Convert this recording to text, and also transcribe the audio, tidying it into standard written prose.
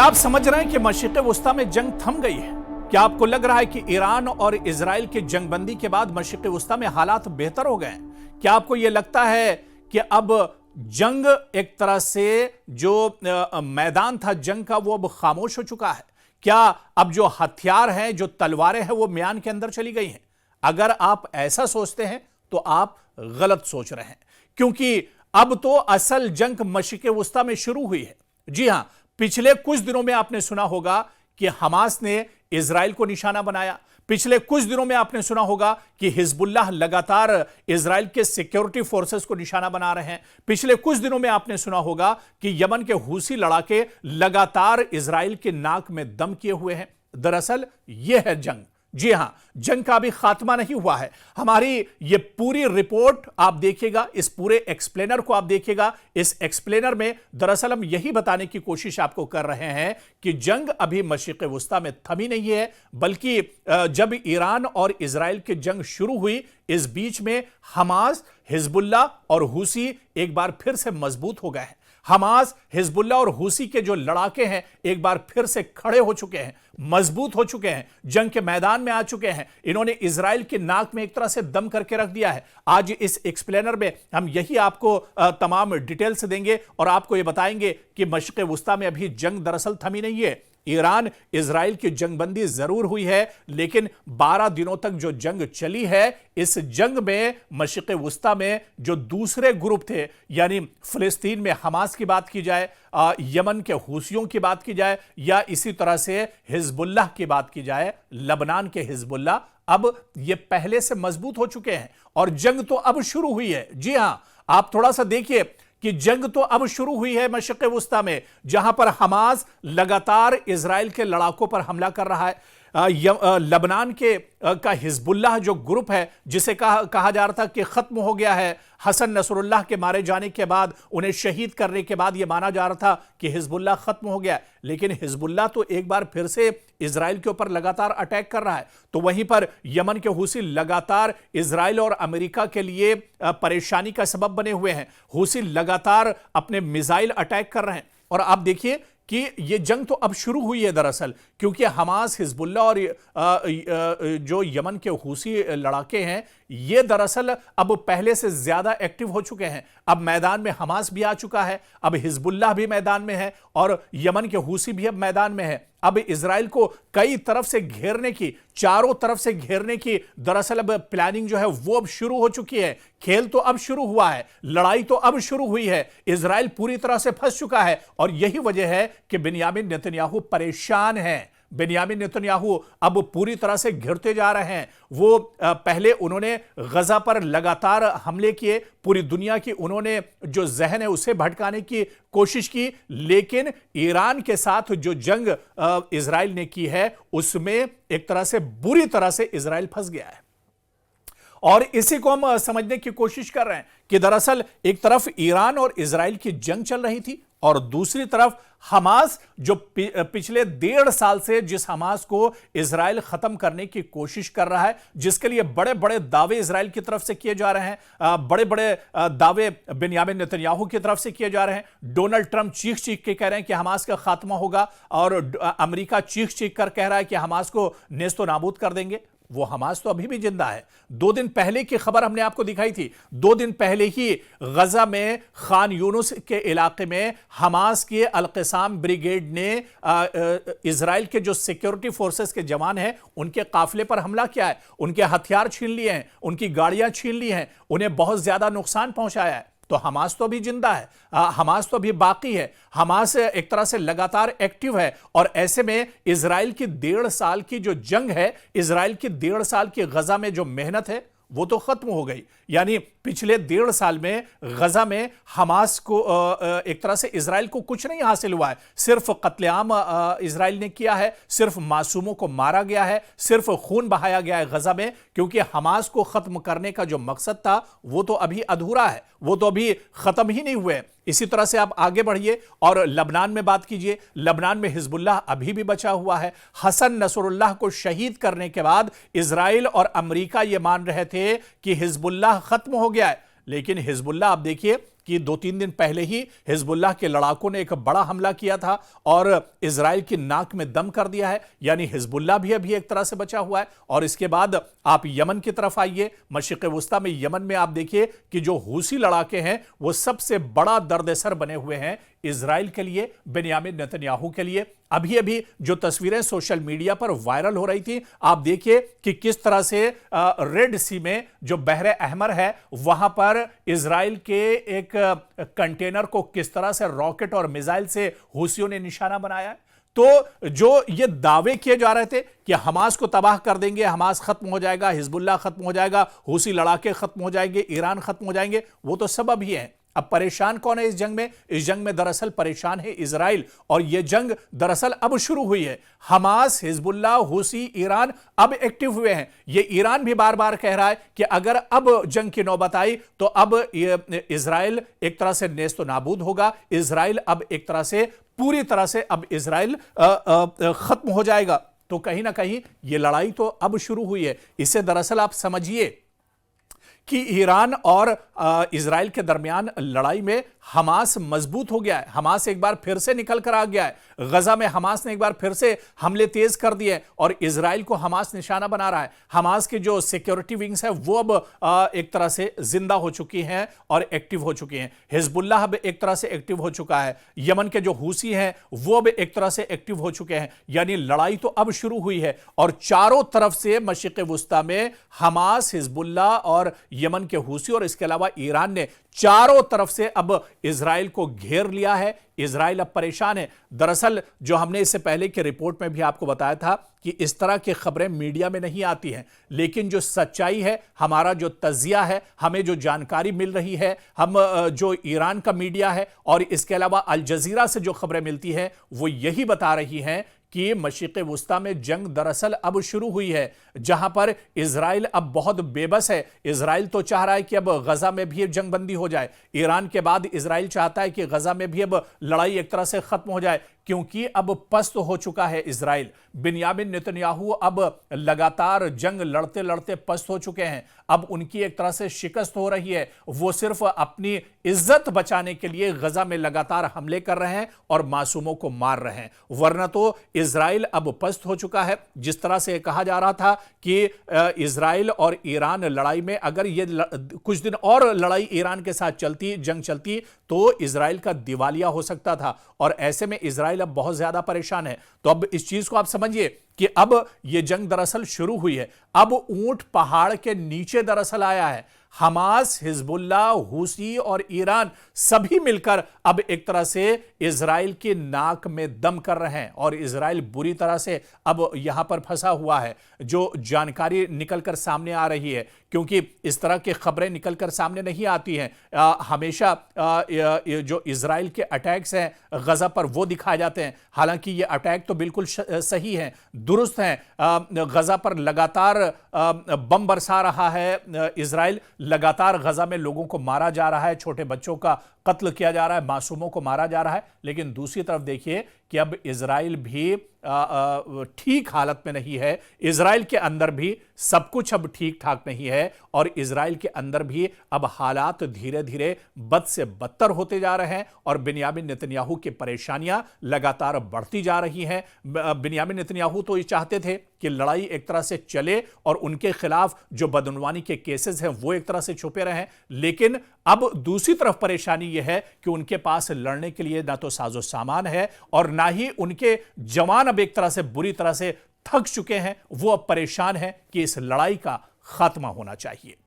आप समझ रहे हैं कि मशरिक़ वस्ता में जंग थम गई है? क्या आपको लग रहा है कि ईरान और इजराइल की जंगबंदी के बाद मशरिक़ वस्ता में हालात बेहतर हो गए हैं? क्या आपको यह लगता है कि अब जंग एक तरह से जो मैदान था जंग का वो अब खामोश हो चुका है? क्या अब जो हथियार हैं, जो तलवारें हैं, वो म्यान के अंदर चली गई हैं? अगर आप ऐसा सोचते हैं तो आप गलत सोच रहे हैं, क्योंकि अब तो असल जंग मशरिक़ वस्ता में शुरू हुई है। जी हां, पिछले कुछ दिनों में आपने सुना होगा कि हमास ने इजराइल को निशाना बनाया। पिछले कुछ दिनों में आपने सुना होगा कि हिजबुल्लाह लगातार इजराइल के सिक्योरिटी फोर्सेस को निशाना बना रहे हैं। पिछले कुछ दिनों में आपने सुना होगा कि यमन के हूसी लड़ाके लगातार इजराइल के नाक में दम किए हुए हैं। दरअसल यह है जंग। जी हां, जंग का भी खात्मा नहीं हुआ है। हमारी ये पूरी रिपोर्ट आप देखिएगा, इस पूरे एक्सप्लेनर को आप देखिएगा। इस एक्सप्लेनर में दरअसल हम यही बताने की कोशिश आपको कर रहे हैं कि जंग अभी मशरिक़ वस्ता में थमी नहीं है, बल्कि जब ईरान और इजराइल की जंग शुरू हुई, इस बीच में हमास, हिजबुल्लाह और हूसी एक बार फिर से मजबूत हो गए हैं। हमास, हिजबुल्लाह और हूसी के जो लड़ाके हैं एक बार फिर से खड़े हो चुके हैं, मजबूत हो चुके हैं, जंग के मैदान में आ चुके हैं। इन्होंने इजराइल के नाक में एक तरह से दम करके रख दिया है। आज इस एक्सप्लेनर में हम यही आपको तमाम डिटेल्स देंगे और आपको यह बताएंगे कि मशरिक़ वस्ता में अभी जंग दरअसल थमी नहीं है। ईरान इजराइल की जंगबंदी जरूर हुई है, लेकिन 12 दिनों तक जो जंग चली है, इस जंग में मशरिक़ वस्ता में जो दूसरे ग्रुप थे, यानी फिलिस्तीन में हमास की बात की जाए, यमन के हूसियों की बात की जाए, या इसी तरह से हिजबुल्लाह की बात की जाए, लबनान के हिजबुल्लाह, अब ये पहले से मजबूत हो चुके हैं और जंग तो अब शुरू हुई है। जी हां, आप थोड़ा सा देखिए कि जंग तो अब शुरू हुई है मशरिक़ वस्ता में, जहां पर हमास लगातार इजराइल के लड़ाकों पर हमला कर रहा है। लबनान के का हिजबुल्लाह जो ग्रुप है, जिसे कहा जा रहा था कि खत्म हो गया है, हसन नसरुल्लाह के मारे जाने के बाद, उन्हें शहीद करने के बाद यह माना जा रहा था कि हिजबुल्लाह खत्म हो गया, लेकिन हिजबुल्लाह तो एक बार फिर से इजराइल के ऊपर लगातार अटैक कर रहा है। तो वहीं पर यमन के हूसी लगातार इजराइल और अमेरिका के लिए परेशानी का सबब बने हुए हैं। हूसी लगातार अपने मिसाइल अटैक कर रहे हैं और आप देखिए कि यह जंग तो अब शुरू हुई है दरअसल, क्योंकि हमास, हिजबुल्लाह और जो यमन के हूसी लड़ाके हैं, ये दरअसल अब पहले से ज्यादा एक्टिव हो चुके हैं। अब मैदान में हमास भी आ चुका है, अब हिजबुल्लाह भी मैदान में है और यमन के हूसी भी अब मैदान में है। अब इजराइल को कई तरफ से घेरने की, चारों तरफ से घेरने की दरअसल अब प्लानिंग जो है वो अब शुरू हो चुकी है। खेल तो अब शुरू हुआ है, लड़ाई तो अब शुरू हुई है। इजराइल पूरी तरह से फंस चुका है और यही वजह है कि बिन्यामिन नेतन्याहू परेशान हैं। बिन्यामिन नेतन्याहू अब पूरी तरह से घिरते जा रहे हैं। वो पहले उन्होंने गजा पर लगातार हमले किए, पूरी दुनिया की उन्होंने जो जहन है उसे भटकाने की कोशिश की, लेकिन ईरान के साथ जो जंग इजराइल ने की है उसमें एक तरह से बुरी तरह से इजराइल फंस गया है। और इसी को हम समझने की कोशिश कर रहे हैं कि दरअसल एक तरफ ईरान और इजराइल की जंग चल रही थी और दूसरी तरफ हमास, जो पिछले 1.5 साल से जिस हमास को इजराइल खत्म करने की कोशिश कर रहा है, जिसके लिए बड़े बड़े दावे इजराइल की तरफ से किए जा रहे हैं, बड़े बड़े दावे बिन्यामिन नेतन्याहू की तरफ से किए जा रहे हैं। डोनाल्ड ट्रंप चीख चीख के कह रहे हैं कि हमास का खात्मा होगा और अमेरिका चीख चीख कर कह रहा है कि हमास को नेस्तो नाबूद कर देंगे। वो हमास तो अभी भी जिंदा है। 2 दिन पहले की खबर हमने आपको दिखाई थी। 2 दिन पहले ही गजा में खान यूनुस के इलाके में हमास के अल-क़िसाम ब्रिगेड ने इजराइल के जो सिक्योरिटी फोर्सेस के जवान हैं उनके काफिले पर हमला किया है, उनके हथियार छीन लिए हैं, उनकी गाड़ियां छीन ली हैं, उन्हें बहुत ज्यादा नुकसान पहुंचाया है। तो हमास तो अभी जिंदा है, हमास तो अभी बाकी है, हमास एक तरह से लगातार एक्टिव है। और ऐसे में इजराइल की 1.5 साल की जो जंग है, इजराइल की 1.5 साल की गजा में जो मेहनत है वो तो खत्म हो गई। यानी पिछले 1.5 साल में गजा में हमास को एक तरह से इजराइल को कुछ नहीं हासिल हुआ है। सिर्फ कत्लेआम इजराइल ने किया है, सिर्फ मासूमों को मारा गया है, सिर्फ खून बहाया गया है गजा में, क्योंकि हमास को खत्म करने का जो मकसद था वो तो अभी अधूरा है, वो तो अभी खत्म ही नहीं हुए। इसी तरह से आप आगे बढ़िए और लबनान में बात कीजिए। लबनान में हिजबुल्लाह अभी भी बचा हुआ है। हसन नसरुल्लाह को शहीद करने के बाद इजराइल और अमेरिका ये मान रहे थे कि हिजबुल्लाह खत्म हो गया है, लेकिन हिजबुल्लाह आप देखिए कि 2-3 दिन पहले ही हिजबुल्लाह के लड़ाकों ने एक बड़ा हमला किया था और इजराइल की नाक में दम कर दिया है, यानी हिजबुल्लाह भी अभी एक तरह से बचा हुआ है। और इसके बाद आप यमन की तरफ आइए, मशरिक़ वुस्ता में यमन में आप देखिए कि जो हूसी लड़ाके हैं वो सबसे बड़ा दर्द-ए-सर बने हुए हैं इजराइल के लिए, बेन्यामिन नेतन्याहू के लिए। अभी अभी जो तस्वीरें सोशल मीडिया पर वायरल हो रही थी, आप देखिए कि किस तरह से रेड सी में जो बहरे अहमर है वहां पर इजराइल के एक कंटेनर को किस तरह से रॉकेट और मिसाइल से हूसियों ने निशाना बनाया है। तो जो ये दावे किए जा रहे थे कि हमास को तबाह कर देंगे, हमास खत्म हो जाएगा, हिजबुल्लाह खत्म हो जाएगा, हूसी लड़ाके खत्म हो जाएंगे, ईरान खत्म हो जाएंगे, वो तो सब अभी है। अब परेशान कौन है इस जंग में? इस जंग में दरअसल परेशान है इजराइल, और यह जंग दरअसल अब शुरू हुई है। हमास, हिजबुल्लाह, हूसी, ईरान अब एक्टिव हुए हैं। यह ईरान भी बार बार कह रहा है कि अगर अब जंग की नौबत आई तो अब इजराइल एक तरह से नेस्त नाबूद होगा, इजराइल अब एक तरह से पूरी तरह से अब इजराइल खत्म हो जाएगा। तो कहीं ना कहीं यह लड़ाई तो अब शुरू हुई है। इसे दरअसल आप समझिए कि ईरान और इजराइल के दरमियान लड़ाई में हमास मजबूत हो गया है। हमास एक बार फिर से निकल कर आ गया है। गजा में हमास ने एक बार फिर से हमले तेज कर दिए और इजराइल को हमास निशाना बना रहा है। हमास की जो सिक्योरिटी विंग्स है वो अब एक तरह से जिंदा हो चुकी हैं और एक्टिव हो चुकी हैं। हिजबुल्लाह अब एक तरह से एक्टिव हो चुका है। यमन के जो हूसी हैं वो अब एक तरह से एक्टिव हो चुके हैं। यानी लड़ाई तो अब शुरू हुई है और चारों तरफ से मशरिक़ वुस्ता में हमास, हिजबुल्लाह और यमन के हूसी और इसके अलावा ईरान ने चारों तरफ से अब इजराइल को घेर लिया है। इजराइल अब परेशान है। दरअसल जो हमने इससे पहले की रिपोर्ट में भी आपको बताया था कि इस तरह की खबरें मीडिया में नहीं आती हैं, लेकिन जो सच्चाई है, हमारा जो तजिया है, हमें जो जानकारी मिल रही है, हम जो ईरान का मीडिया है और इसके अलावा अल जजीरा से जो खबरें मिलती हैं वो यही बता रही हैं कि मशरिक़ वुस्ता में जंग दरअसल अब शुरू हुई है, जहां पर इजराइल अब बहुत बेबस है। इजराइल तो चाह रहा है कि अब गजा में भी जंगबंदी हो जाए। ईरान के बाद इजराइल चाहता है कि गजा में भी अब लड़ाई एक तरह से खत्म हो जाए, क्योंकि अब पस्त हो चुका है इजराइल। बेन्यामिन नेतन्याहू अब लगातार जंग लड़ते लड़ते पस्त हो चुके हैं। अब उनकी एक तरह से शिकस्त हो रही है। वो सिर्फ अपनी इज्जत बचाने के लिए गजा में लगातार हमले कर रहे हैं और मासूमों को मार रहे हैं, वरना तो इजराइल अब पस्त हो चुका है। जिस तरह से कहा जा रहा था कि इजराइल और ईरान लड़ाई में अगर ये कुछ दिन और लड़ाई ईरान के साथ चलती, जंग चलती, तो इजराइल का दिवालिया हो सकता था और ऐसे में इजराइल अब बहुत ज्यादा परेशान है। तो अब इस चीज को आप समझिए कि अब यह जंग दरअसल शुरू हुई है। अब ऊंट पहाड़ के नीचे दरअसल आया है। हमास, हिजबुल्लाह, हूसी और ईरान सभी मिलकर अब एक तरह से इजराइल की नाक में दम कर रहे हैं और इजराइल बुरी तरह से अब यहां पर फंसा हुआ है। जो जानकारी निकलकर सामने आ रही है, क्योंकि इस तरह की खबरें निकलकर सामने नहीं आती हैं, हमेशा जो इजराइल के अटैक्स हैं गजा पर वो दिखाए जाते हैं। हालांकि ये अटैक तो बिल्कुल सही है, दुरुस्त हैं। गजा पर लगातार बम बरसा रहा है इजराइल, लगातार गजा में लोगों को मारा जा रहा है, छोटे बच्चों का कत्ल किया जा रहा है, मासूमों को मारा जा रहा है। लेकिन दूसरी तरफ देखिए कि अब इजराइल भी ठीक हालत में नहीं है। इजराइल के अंदर भी सब कुछ अब ठीक ठाक नहीं है और इजराइल के अंदर भी अब हालात धीरे धीरे बद से बदतर होते जा रहे हैं और बेन्यामिन नेतन्याहू की परेशानियां लगातार बढ़ती जा रही हैं। बेन्यामिन नेतन्याहू तो ये चाहते थे कि लड़ाई एक तरह से चले और उनके खिलाफ जो बदनवानी के केसेस हैं वो एक तरह से छुपे रहें, लेकिन अब दूसरी तरफ परेशानी यह है कि उनके पास लड़ने के लिए ना तो साजो सामान है और ना ही उनके जवान अब एक तरह से बुरी तरह से थक चुके हैं। वो अब परेशान हैं कि इस लड़ाई का खात्मा होना चाहिए।